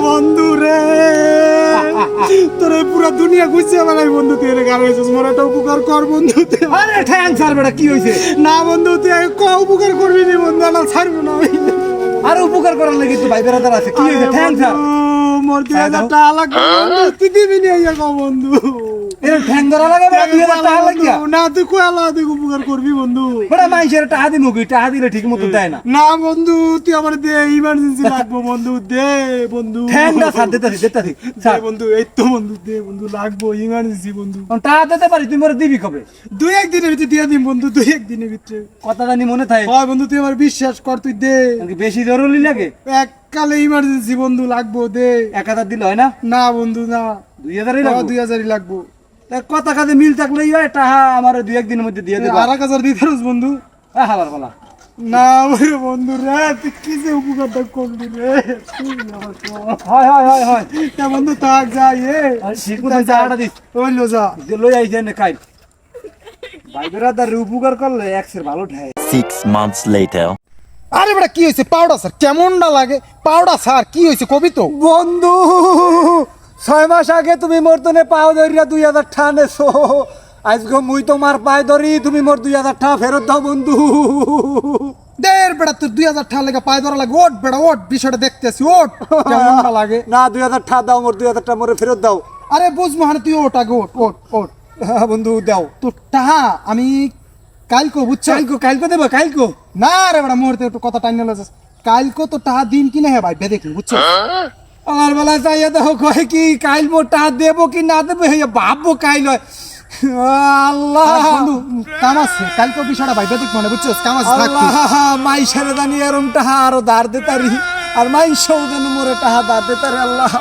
বন্ধু রে তোর পুরো দুনিয়া ঘুরছে বানাই বন্ধু তুই এর গান হইছিস মোর একটা উপকার কর বন্ধু তুই আরে ঠ্যাং স্যার বেটা কি হইছে না বন্ধু তুই উপকার করবি নি বন্ধু না ছাড়বো না আমি আরে উপকার করার লাগি তো ভাই বেরাদার আছে কি হইছে ঠ্যাং স্যার মোর 2000 টাকা লাগবে বন্ধু তুই দিবি নি ইয়া কো বন্ধু এর ঠ্যাং ধরা লাগে বেটা 2000 টাকা লাগিয়া না তুই কয়লা তুই উপকার করবি বন্ধু বেটা মাইশের টাকা দিন ওকে টাকা দিলে ঠিক মতো দেয় না না বন্ধু তুই আমার দে ইমার্জেন্সি লাগবে বন্ধু দে বন্ধু ঠ্যাংটা স্যার দিতেছি দে স্যার বন্ধু এই তো বন্ধু দে বন্ধু লাগবো ইমার্জেন্সি বন্ধু টাকা দিতে পারি তুই মোরে দিবি কবে দুই একদিনের ভিতরে দিয়ে দিম বন্ধু দুই একদিনের ভিতরে কথাটা নি মনে থাকে হয় বন্ধু তুই আমার বিশ্বাস কর তুই দে নাকি বেশি জরুরি লাগে এককালে ইমার্জেন্সি বন্ধু লাগবো দে 1000 দিলে হয় না না বন্ধু না 2000ই লাগবে 2000ই লাগবো তার কথা কাজে মিল থাকলেই হয় টাকা আমার 2-1 দিনের মধ্যে দিয়ে দেব আর 1000 দিতে পারছ বন্ধু হালার বলা না ওরে বন্ধু রে তুই কি যে উপকারটা করলি রে হয় হয় হয় হয় তা বন্ধু থাক যাই ঠিক মতো টাকাটা দিস ওই লো যা লই আইছেন কাই ভাই বেরাদার উপকার করলে এক্সের ভালো ঠায় 6 months later. আরে বেটা কি হয়েছে পাউডার স্যার কেমনটা লাগে পাউডার স্যার কি হয়েছে কবি তো বন্ধু 6 মাস আগে তুমি মোর তনে পাও ধরিয়া 2000 টাকা নেছো আজকে মুই তোমার পায়ে ধরি তুমি মোর 2000 টাকা ফেরত দাও বন্ধু দের বেটা তোর 2000 টাকা লাগে পায়ে ধরা লাগে ওট বেটা ওট বিষয়টা দেখতেছি ওট কেমনটা লাগে না 2000 টাকা দাও মোর 2000 টাকা মোরে ফেরত দাও আরে বুঝবো মানে তুই ওট আগে ওট ওট ওট হ্যাঁ বন্ধু দাও তোর টাহা আমি কালকে বুঝছো কালকে দেবো কালকে না রে বেটা মোর একটু কথা টাইম নিয়ে কালকে তো টাহা দিন কিনে হে ভাই দেখি বুঝছো আমার বেলা চাইয়া দেখো কয় কি কাইল মোর টাকা দেবো কি না দেবো হে ভাববো কাইল হয় আল্লাহ বন্ধু কাম আছে কালকে বিষয়টা ভাই দেখ মানে বুঝছো কাম আছে থাকতি মাই সারে জানি এরম টাহা আরো ধার দিতারি আর মাই সৌজন মোরে টাহা ধার দিতারি আল্লাহ